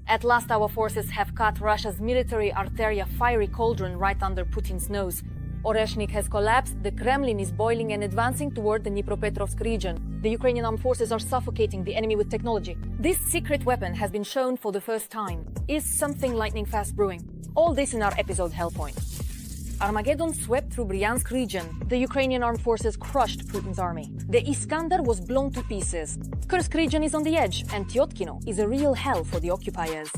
At last, our forces have cut Russia's military arteria fiery cauldron right under Putin's nose. Oreshnik has collapsed, the Kremlin is boiling and advancing toward the Dnipropetrovsk region. The Ukrainian armed forces are suffocating the enemy with technology. This secret weapon has been shown for the first time. Is something lightning fast brewing? All this in our episode Hellpoint. Armageddon swept through Bryansk region. The Ukrainian armed forces crushed Putin's army. The Iskander was blown to pieces. Kursk region is on the edge, and Tyotkino is a real hell for the occupiers.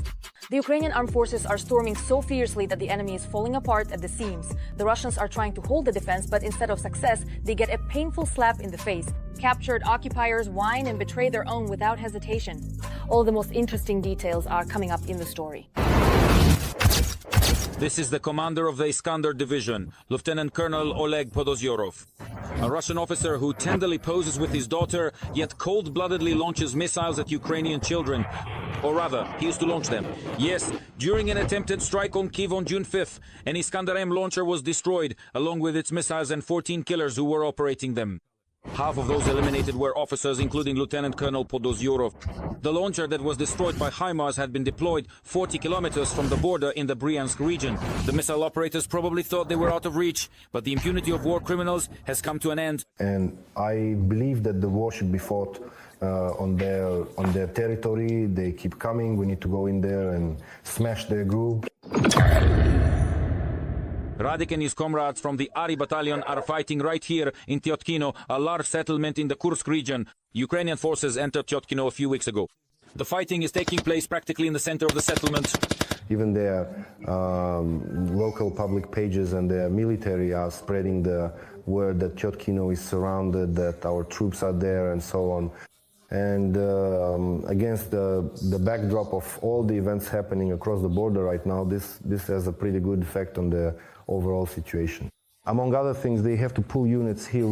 The Ukrainian armed forces are storming so fiercely that the enemy is falling apart at the seams. The Russians are trying to hold the defense, but instead of success, they get a painful slap in the face. Captured occupiers whine and betray their own without hesitation. All the most interesting details are coming up in the story. This is the commander of the Iskander division, Lieutenant Colonel Oleg Podozyorov. A Russian officer who tenderly poses with his daughter, yet cold-bloodedly launches missiles at Ukrainian children. Or rather, he used to launch them. Yes, during an attempted strike on Kyiv on June 5th, an Iskander M launcher was destroyed, along with its missiles and 14 killers who were operating them. Half of those eliminated were officers, including Lieutenant Colonel Podozyorov. The launcher that was destroyed by HIMARS had been deployed 40 kilometers from the border in the Bryansk region. The missile operators probably thought they were out of reach, but the impunity of war criminals has come to an end. And I believe that the war should be fought on their territory. They keep coming. We need to go in there and smash their group. Radik and his comrades from the Ari battalion are fighting right here in Tyotkino, a large settlement in the Kursk region. Ukrainian forces entered Tyotkino a few weeks ago. The fighting is taking place practically in the center of the settlement. Even their local public pages and their military are spreading the word that Tyotkino is surrounded, that our troops are there, and so on. And against the backdrop of all the events happening across the border right now, this has a pretty good effect on the overall situation. Among other things, they have to pull units here,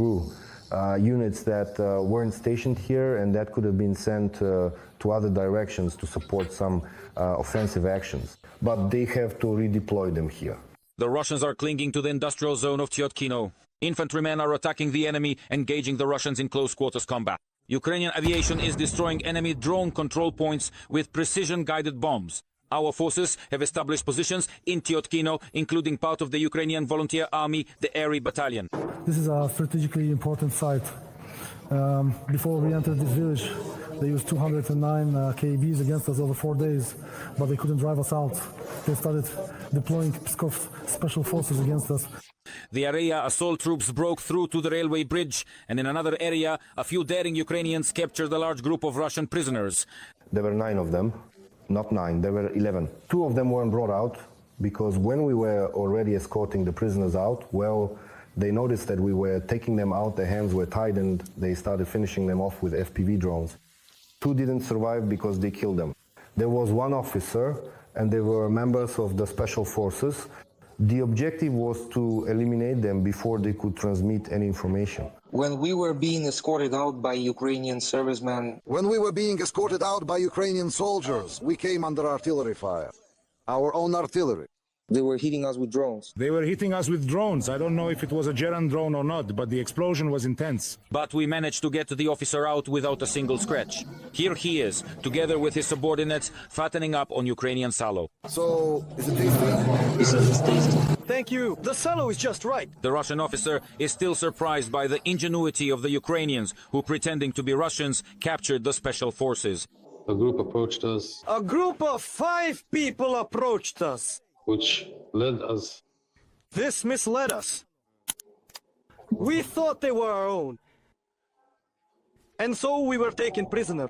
units that weren't stationed here and that could have been sent to other directions to support some offensive actions. But they have to redeploy them here. The Russians are clinging to the industrial zone of Tyotkino. Infantrymen are attacking the enemy, engaging the Russians in close quarters combat. Ukrainian aviation is destroying enemy drone control points with precision-guided bombs. Our forces have established positions in Tyotkino, including part of the Ukrainian Volunteer Army, the Ari battalion. This is a strategically important site. Before we entered this village, they used 209 KBs against us over 4 days, but they couldn't drive us out. They started deploying Pskov special forces against us. The area assault troops broke through to the railway bridge, and in another area, a few daring Ukrainians captured a large group of Russian prisoners. There were 9 of them. Not 9, there were 11. 2 of them weren't brought out because when we were already escorting the prisoners out, well, they noticed that we were taking them out, their hands were tied, and they started finishing them off with FPV drones. 2 didn't survive because they killed them. There was 1 officer, and they were members of the special forces. The objective was to eliminate them before they could transmit any information. When we were being escorted out by Ukrainian servicemen... When we were being escorted out by Ukrainian soldiers, we came under artillery fire. Our own artillery. They were hitting us with drones. They were hitting us with drones. I don't know if it was a German drone or not, but the explosion was intense. But we managed to get the officer out without a single scratch. Here he is, together with his subordinates, fattening up on Ukrainian salo. So, is it tasty? He says it's tasty. Thank you. The salo is just right. The Russian officer is still surprised by the ingenuity of the Ukrainians, who, pretending to be Russians, captured the special forces. A group approached us. A group of 5 people approached us. Which led us. This misled us. We thought they were our own. And so we were taken prisoner.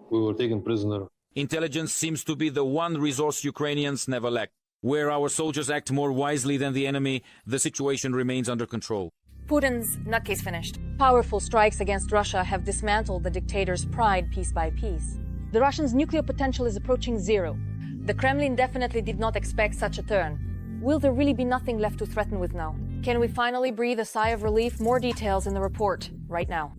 We were taken prisoner. Intelligence seems to be the one resource Ukrainians never lack. Where our soldiers act more wisely than the enemy, the situation remains under control. Putin's nutcase finished. Powerful strikes against Russia have dismantled the dictator's pride piece by piece. The Russians' nuclear potential is approaching 0. The Kremlin definitely did not expect such a turn. Will there really be nothing left to threaten with now? Can we finally breathe a sigh of relief? More details in the report right now.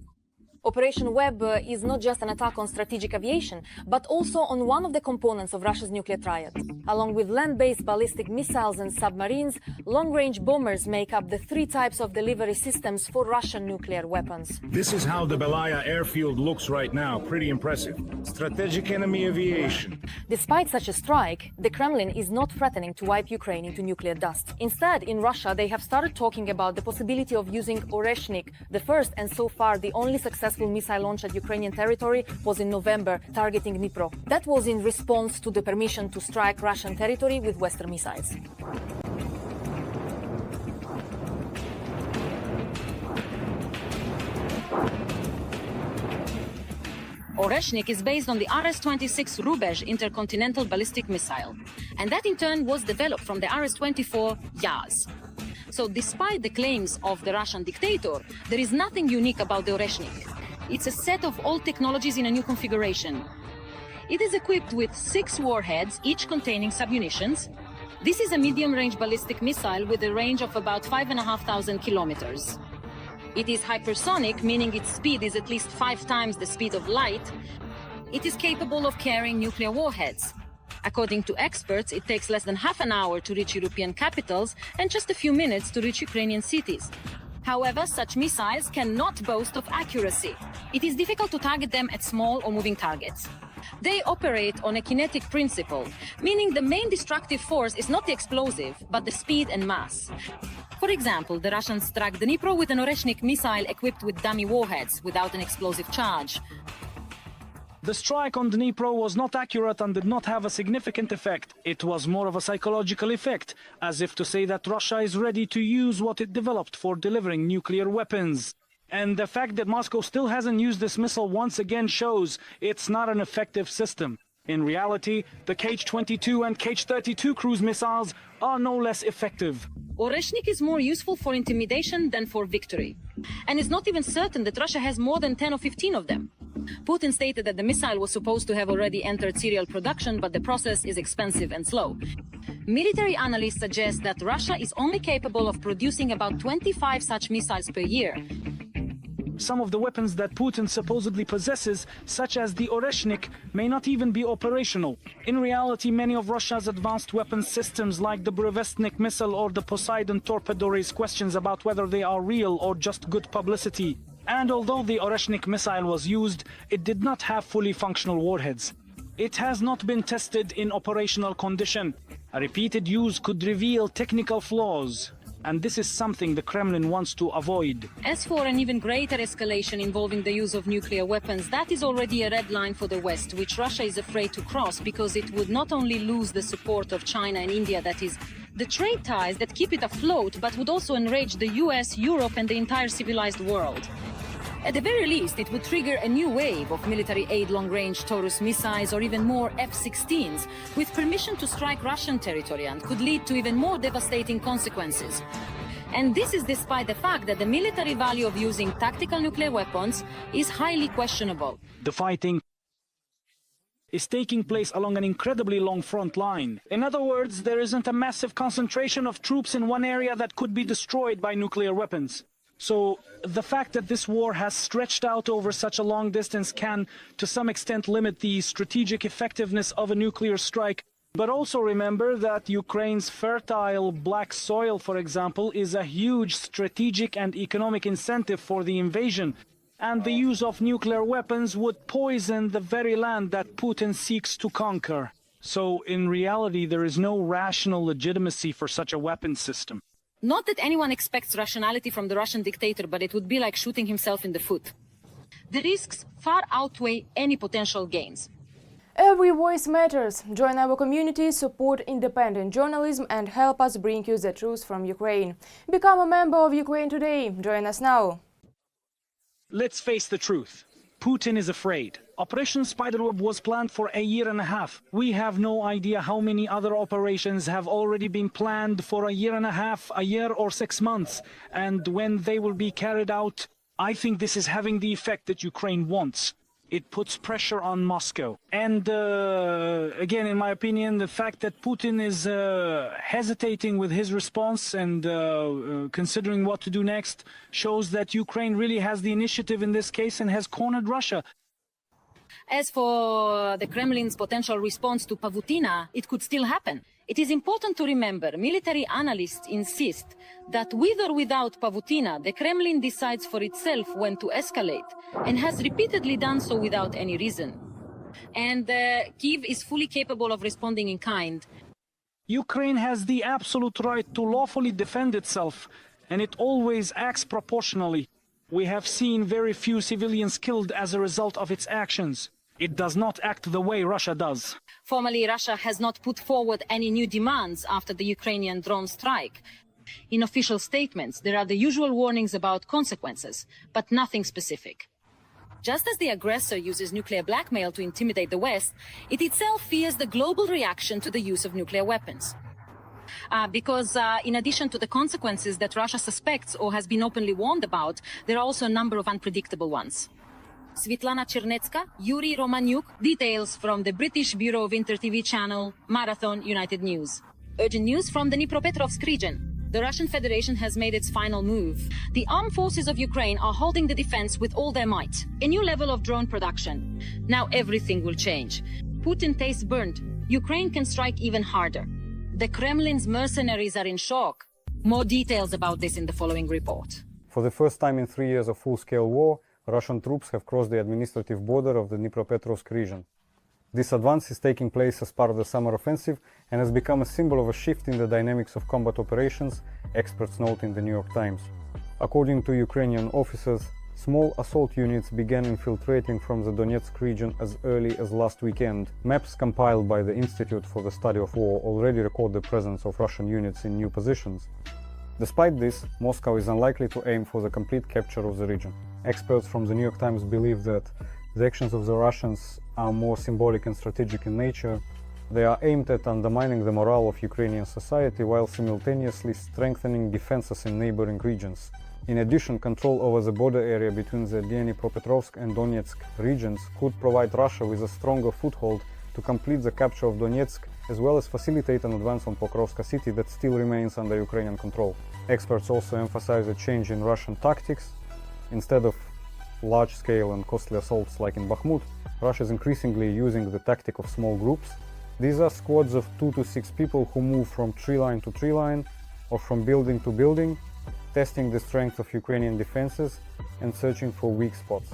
Operation Web is not just an attack on strategic aviation, but also on one of the components of Russia's nuclear triad. Along with land-based ballistic missiles and submarines, long-range bombers make up the three types of delivery systems for Russian nuclear weapons. This is how the Belaya airfield looks right now. Pretty impressive. Strategic enemy aviation. Despite such a strike, the Kremlin is not threatening to wipe Ukraine into nuclear dust. Instead, in Russia, they have started talking about the possibility of using Oreshnik, the first and so far the only successful missile launch at Ukrainian territory was in November, targeting Dnipro. That was in response to the permission to strike Russian territory with Western missiles. Oreshnik is based on the RS-26 Rubezh intercontinental ballistic missile, and that in turn was developed from the RS-24 Yaz. So despite the claims of the Russian dictator, there is nothing unique about the Oreshnik. It's a set of old technologies in a new configuration. It is equipped with 6 warheads, each containing submunitions. This is a medium-range ballistic missile with a range of about 5,500 kilometers. It is hypersonic, meaning its speed is at least 5 times the speed of light. It is capable of carrying nuclear warheads. According to experts, it takes less than half an hour to reach European capitals and just a few minutes to reach Ukrainian cities. However, such missiles cannot boast of accuracy. It is difficult to target them at small or moving targets. They operate on a kinetic principle, meaning the main destructive force is not the explosive, but the speed and mass. For example, the Russians struck Dnipro with an Oreshnik missile equipped with dummy warheads without an explosive charge. The strike on Dnipro was not accurate and did not have a significant effect. It was more of a psychological effect, as if to say that Russia is ready to use what it developed for delivering nuclear weapons. And the fact that Moscow still hasn't used this missile once again shows it's not an effective system. In reality, the Kh-22 and Kh-32 cruise missiles are no less effective. Oreshnik is more useful for intimidation than for victory. And it's not even certain that Russia has more than 10 or 15 of them. Putin stated that the missile was supposed to have already entered serial production, but the process is expensive and slow. Military analysts suggest that Russia is only capable of producing about 25 such missiles per year. Some of the weapons that Putin supposedly possesses, such as the Oreshnik, may not even be operational. In reality, many of Russia's advanced weapons systems, like the Brevestnik missile or the Poseidon torpedo, raise questions about whether they are real or just good publicity. And although the Oreshnik missile was used, it did not have fully functional warheads. It has not been tested in operational condition. A repeated use could reveal technical flaws, and this is something the Kremlin wants to avoid. As for an even greater escalation involving the use of nuclear weapons, that is already a red line for the West, which Russia is afraid to cross, because it would not only lose the support of China and India, that is, the trade ties that keep it afloat, but would also enrage the US, Europe, and the entire civilized world. At the very least, it would trigger a new wave of military aid long-range Taurus missiles or even more F-16s, with permission to strike Russian territory, and could lead to even more devastating consequences. And this is despite the fact that the military value of using tactical nuclear weapons is highly questionable. The fighting is taking place along an incredibly long front line. In other words, there isn't a massive concentration of troops in one area that could be destroyed by nuclear weapons. So the fact that this war has stretched out over such a long distance can, to some extent, limit the strategic effectiveness of a nuclear strike. But also remember that Ukraine's fertile black soil, for example, is a huge strategic and economic incentive for the invasion. And the use of nuclear weapons would poison the very land that Putin seeks to conquer. So in reality, there is no rational legitimacy for such a weapon system. Not that anyone expects rationality from the Russian dictator, but it would be like shooting himself in the foot. The risks far outweigh any potential gains. Every voice matters. Join our community, support independent journalism, and help us bring you the truth from Ukraine. Become a member of Ukraine Today. Join us now. Let's face the truth. Putin is afraid. Operation Spiderweb was planned for a year and a half. We have no idea how many other operations have already been planned for a year and a half, a year or 6 months. And when they will be carried out, I think this is having the effect that Ukraine wants. it puts pressure on Moscow. And again, in my opinion, the fact that Putin is hesitating with his response and considering what to do next shows that Ukraine really has the initiative in this case and has cornered Russia. As for the Kremlin's potential response to Pavutina, it could still happen. It is important to remember, military analysts insist that with or without Pavutina, the Kremlin decides for itself when to escalate, and has repeatedly done so without any reason. And Kyiv is fully capable of responding in kind. Ukraine has the absolute right to lawfully defend itself, and it always acts proportionally. We have seen very few civilians killed as a result of its actions. It does not act the way Russia does. Formally, Russia has not put forward any new demands after the Ukrainian drone strike. In official statements, there are the usual warnings about consequences, but nothing specific. Just as the aggressor uses nuclear blackmail to intimidate the West, it itself fears the global reaction to the use of nuclear weapons. Because in addition to the consequences that Russia suspects or has been openly warned about, there are also a number of unpredictable ones. Svitlana Chernetska, Yuri Romaniuk, details from the British Bureau of Inter-TV channel, Marathon United News. Urgent news from the Dnipropetrovsk region. The Russian Federation has made its final move. The armed forces of Ukraine are holding the defense with all their might. A new level of drone production. Now everything will change. Putin tastes burnt. Ukraine can strike even harder. The Kremlin's mercenaries are in shock. More details about this in the following report. For the first time in 3 years of full-scale war, Russian troops have crossed the administrative border of the Dnipropetrovsk region. This advance is taking place as part of the summer offensive and has become a symbol of a shift in the dynamics of combat operations, experts note in the New York Times. According to Ukrainian officers, small assault units began infiltrating from the Donetsk region as early as last weekend. Maps compiled by the Institute for the Study of War already record the presence of Russian units in new positions. Despite this, Moscow is unlikely to aim for the complete capture of the region. Experts from the New York Times believe that the actions of the Russians are more symbolic and strategic in nature. They are aimed at undermining the morale of Ukrainian society while simultaneously strengthening defenses in neighboring regions. In addition, control over the border area between the Dnipropetrovsk and Donetsk regions could provide Russia with a stronger foothold to complete the capture of Donetsk, as well as facilitate an advance on Pokrovsk city that still remains under Ukrainian control. Experts also emphasize a change in Russian tactics. Instead of large-scale and costly assaults like in Bakhmut, Russia is increasingly using the tactic of small groups. These are squads of 2 to 6 people who move from tree line to tree line or from building to building, testing the strength of Ukrainian defenses and searching for weak spots.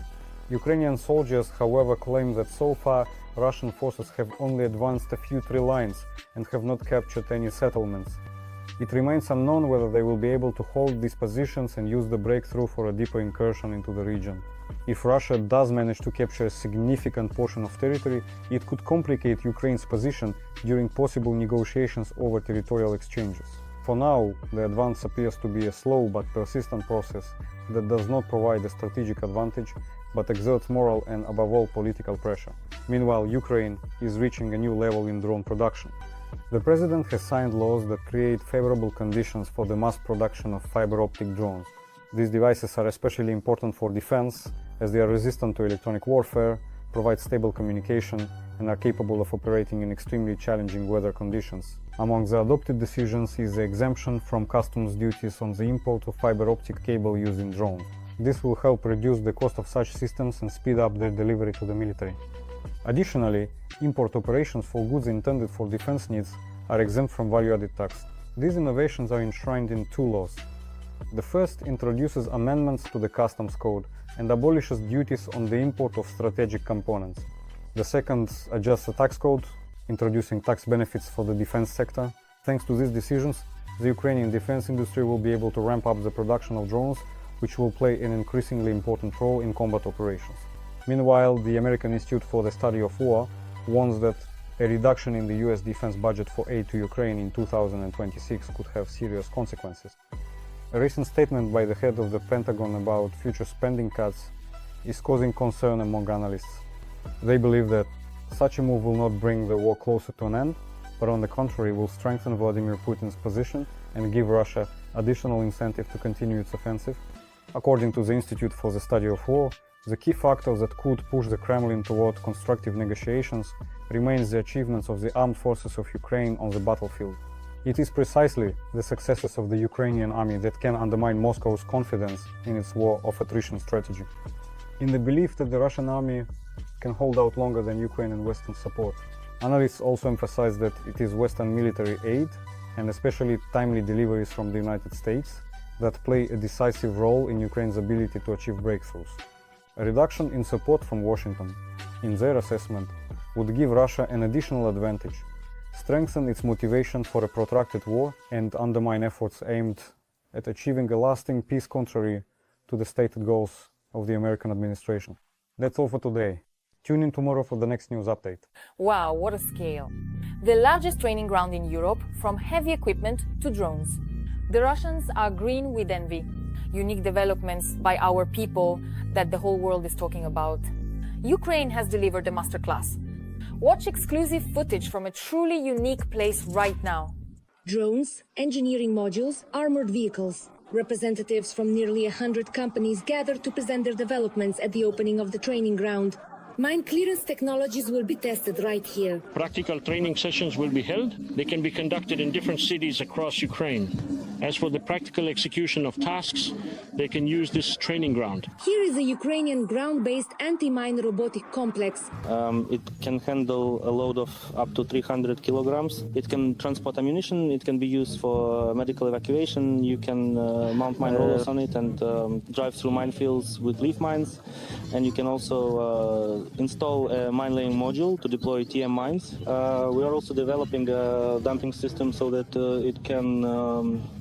Ukrainian soldiers, however, claim that so far Russian forces have only advanced a few tree lines and have not captured any settlements. It remains unknown whether they will be able to hold these positions and use the breakthrough for a deeper incursion into the region. If Russia does manage to capture a significant portion of territory, it could complicate Ukraine's position during possible negotiations over territorial exchanges. For now, the advance appears to be a slow but persistent process that does not provide a strategic advantage, but exerts moral and, above all, political pressure. Meanwhile, Ukraine is reaching a new level in drone production. The president has signed laws that create favorable conditions for the mass production of fiber optic drones. These devices are especially important for defense, as they are resistant to electronic warfare, provide stable communication, and are capable of operating in extremely challenging weather conditions. Among the adopted decisions is the exemption from customs duties on the import of fiber optic cable used in drones. This will help reduce the cost of such systems and speed up their delivery to the military. Additionally, import operations for goods intended for defense needs are exempt from value-added tax. These innovations are enshrined in 2 laws. The first introduces amendments to the customs code and abolishes duties on the import of strategic components. The second adjusts the tax code, introducing tax benefits for the defense sector. Thanks to these decisions, the Ukrainian defense industry will be able to ramp up the production of drones, which will play an increasingly important role in combat operations. Meanwhile, the American Institute for the Study of War warns that a reduction in the US defense budget for aid to Ukraine in 2026 could have serious consequences. A recent statement by the head of the Pentagon about future spending cuts is causing concern among analysts. They believe that such a move will not bring the war closer to an end, but on the contrary will strengthen Vladimir Putin's position and give Russia additional incentive to continue its offensive. According to the Institute for the Study of War, The key factor that could push the Kremlin toward constructive negotiations remains the achievements of the armed forces of Ukraine on the battlefield. It is precisely the successes of the Ukrainian army that can undermine Moscow's confidence in its war of attrition strategy. In the belief that the Russian army can hold out longer than Ukraine and Western support, analysts also emphasize that it is Western military aid, and especially timely deliveries from the United States, that play a decisive role in Ukraine's ability to achieve breakthroughs. A reduction in support from Washington, in their assessment, would give Russia an additional advantage, strengthen its motivation for a protracted war, and undermine efforts aimed at achieving a lasting peace contrary to the stated goals of the American administration. That's all for today. Tune in tomorrow for the next news update. Wow, what a scale. The largest training ground in Europe, from heavy equipment to drones. The Russians are green with envy. Unique developments by our people that the whole world is talking about. Ukraine has delivered a masterclass. Watch exclusive footage from a truly unique place right now. Drones, engineering modules, armored vehicles. Representatives from nearly 100 companies gathered to present their developments at the opening of the training ground. Mine clearance technologies will be tested right here. Practical training sessions will be held. They can be conducted in different cities across Ukraine. As for the practical execution of tasks, they can use this training ground. Here is a Ukrainian ground-based anti-mine robotic complex. It can handle a load of up to 300 kilograms. It can transport ammunition. It can be used for medical evacuation. You can mount mine rollers on it and drive through minefields with leaf mines. And you can also install a mine laying module to deploy TM mines. We are also developing a dumping system so that it can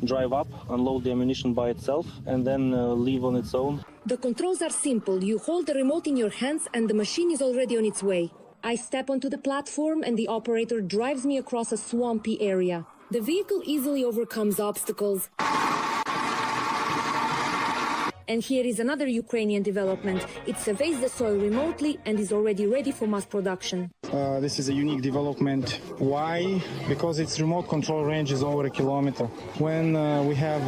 drive up, unload the ammunition by itself, and then leave on its own. The controls are simple. You hold the remote in your hands and the machine is already on its way. I step onto the platform and the operator drives me across a swampy area. The vehicle easily overcomes obstacles. And here is another Ukrainian development. It surveys the soil remotely and is already ready for mass production. This is a unique development. Why? Because its remote control range is over a kilometer. When we have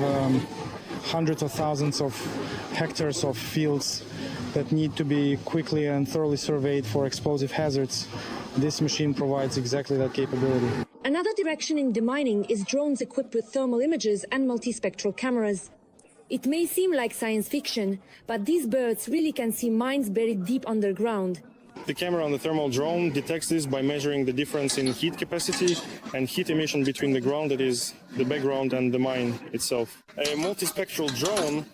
hundreds of thousands of hectares of fields that need to be quickly and thoroughly surveyed for explosive hazards, this machine provides exactly that capability. Another direction in demining is drones equipped with thermal images and multispectral cameras. It may seem like science fiction, but these birds really can see mines buried deep underground. The camera on the thermal drone detects this by measuring the difference in heat capacity and heat emission between the ground, that is, the background, and the mine itself. A multispectral drone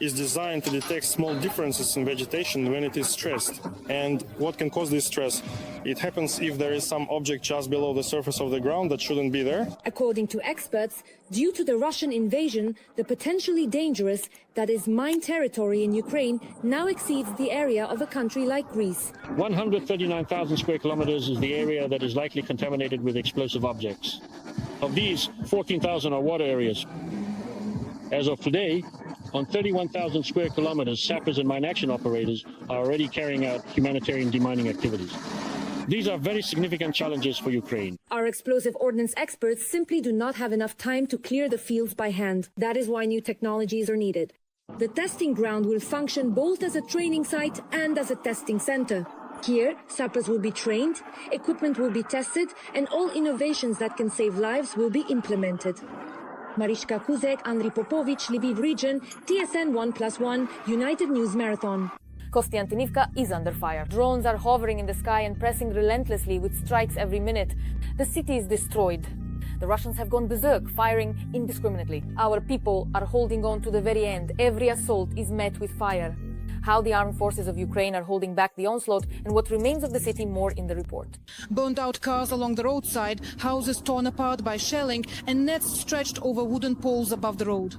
is designed to detect small differences in vegetation when it is stressed. And what can cause this stress? It happens if there is some object just below the surface of the ground that shouldn't be there. According to experts, due to the Russian invasion, the potentially dangerous, that is mine territory in Ukraine, now exceeds the area of a country like Greece. 139,000 square kilometers is the area that is likely contaminated with explosive objects. Of these, 14,000 are water areas. As of today, on 31,000 square kilometers, sappers and mine action operators are already carrying out humanitarian demining activities. These are very significant challenges for Ukraine. Our explosive ordnance experts simply do not have enough time to clear the fields by hand. That is why new technologies are needed. The testing ground will function both as a training site and as a testing center. Here, sappers will be trained, equipment will be tested, and all innovations that can save lives will be implemented. Mariska Kuzek, Andriy Popovich, Lviv region, TSN 1+1, United News Marathon. Kostiantynivka is under fire. Drones are hovering in the sky and pressing relentlessly with strikes every minute. The city is destroyed. The Russians have gone berserk, firing indiscriminately. Our people are holding on to the very end. Every assault is met with fire. How the armed forces of Ukraine are holding back the onslaught and what remains of the city, more in the report. Burned out cars along the roadside, houses torn apart by shelling, and nets stretched over wooden poles above the road.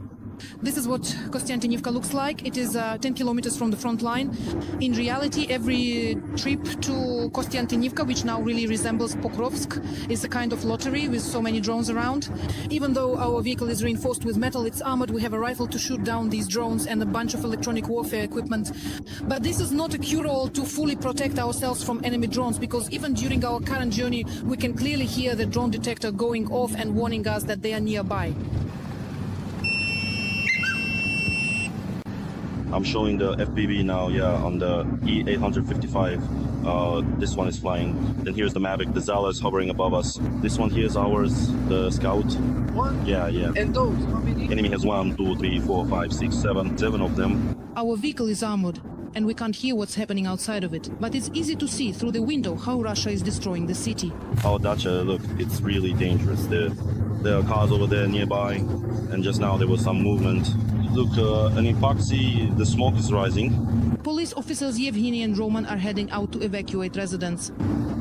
This is what Kostiantynivka looks like. It is 10 kilometers from the front line. In reality, every trip to Kostiantynivka, which now really resembles Pokrovsk, is a kind of lottery with so many drones around. Even though our vehicle is reinforced with metal, it's armored, we have a rifle to shoot down these drones and a bunch of electronic warfare equipment. But this is not a cure-all to fully protect ourselves from enemy drones, because even during our current journey, we can clearly hear the drone detector going off and warning us that they are nearby. I'm showing the FPV now, on the E-855. This one is flying. Then here's the Mavic, the Zala is hovering above us. This one here is ours, the Scout. One? Yeah. And those, how many? Enemy has 1, 2, 3, 4, 5, 6, 7 of them. Our vehicle is armored, and we can't hear what's happening outside of it. But it's easy to see through the window how Russia is destroying the city. Our dacha, look, it's really dangerous. There are cars over there nearby, and just now there was some movement. Look, an epoxy, the smoke is rising. Police officers Yevgeny and Roman are heading out to evacuate residents.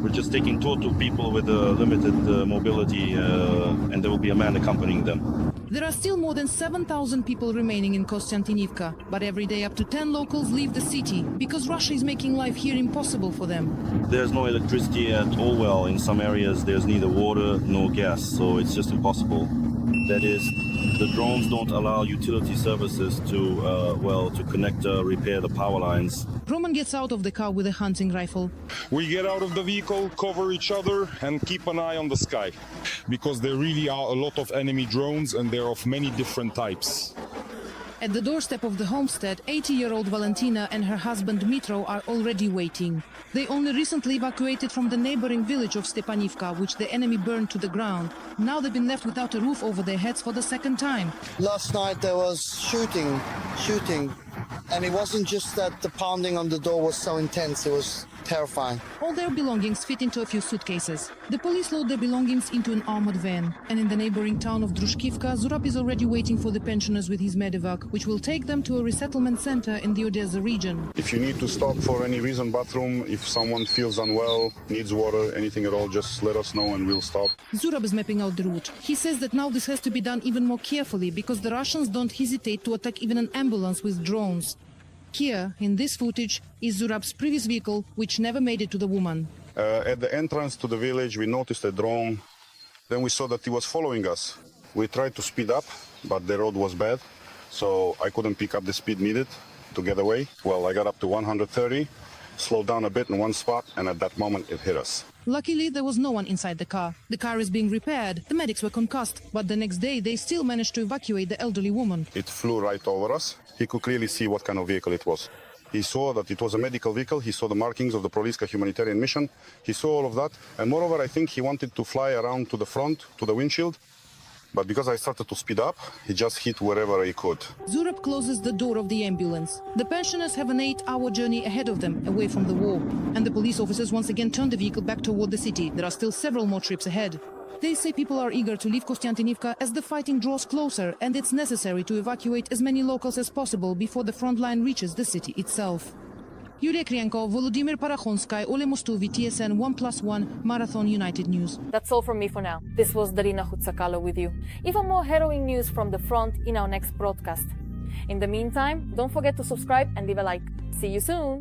We're just taking two people with limited mobility, and there will be a man accompanying them. There are still more than 7,000 people remaining in Kostiantynivka, but every day up to 10 locals leave the city because Russia is making life here impossible for them. There's no electricity at all. Well, in some areas there's neither water nor gas, so it's just impossible. That is, the drones don't allow utility services to connect, repair the power lines. Roman gets out of the car with a hunting rifle. We get out of the vehicle, cover each other, and keep an eye on the sky. Because there really are a lot of enemy drones, and they're of many different types. At the doorstep of the homestead, 80-year-old Valentina and her husband Mitro are already waiting. They only recently evacuated from the neighboring village of Stepanivka, which the enemy burned to the ground. Now they've been left without a roof over their heads for the second time. Last night there was shooting. And it wasn't just that the pounding on the door was so intense, it was terrifying. All their belongings fit into a few suitcases. The police load their belongings into an armored van. And in the neighboring town of Drushkivka, Zurab is already waiting for the pensioners with his medevac, which will take them to a resettlement center in the Odessa region. If you need to stop for any reason, bathroom, if someone feels unwell, needs water, anything at all, just let us know and we'll stop. Zurab is mapping out the route. He says that now this has to be done even more carefully because the Russians don't hesitate to attack even an ambulance with drones. Here, in this footage, is Zurab's previous vehicle, which never made it to the woman. At the entrance to the village, we noticed a drone. Then we saw that he was following us. We tried to speed up, but the road was bad, so I couldn't pick up the speed needed to get away. Well, I got up to 130, slowed down a bit in one spot, and at that moment it hit us. Luckily, there was no one inside the car. The car is being repaired. The medics were concussed, but the next day they still managed to evacuate the elderly woman. It flew right over us. He could clearly see what kind of vehicle it was. He saw that it was a medical vehicle. He saw the markings of the Poliska humanitarian mission. He saw all of that. And moreover, I think he wanted to fly around to the front, to the windshield. But because I started to speed up, he just hit wherever he could. Zurab closes the door of the ambulance. The pensioners have an 8-hour journey ahead of them, away from the war. And the police officers once again turn the vehicle back toward the city. There are still several more trips ahead. They say people are eager to leave Kostiantynivka as the fighting draws closer, and it's necessary to evacuate as many locals as possible before the front line reaches the city itself. Yulia Krienko, Volodymyr Parakhonsky, Ole Mostovi, TSN 1+1, Marathon United News. That's all from me for now. This was Darina Hutsakalo with you. Even more harrowing news from the front in our next broadcast. In the meantime, don't forget to subscribe and leave a like. See you soon!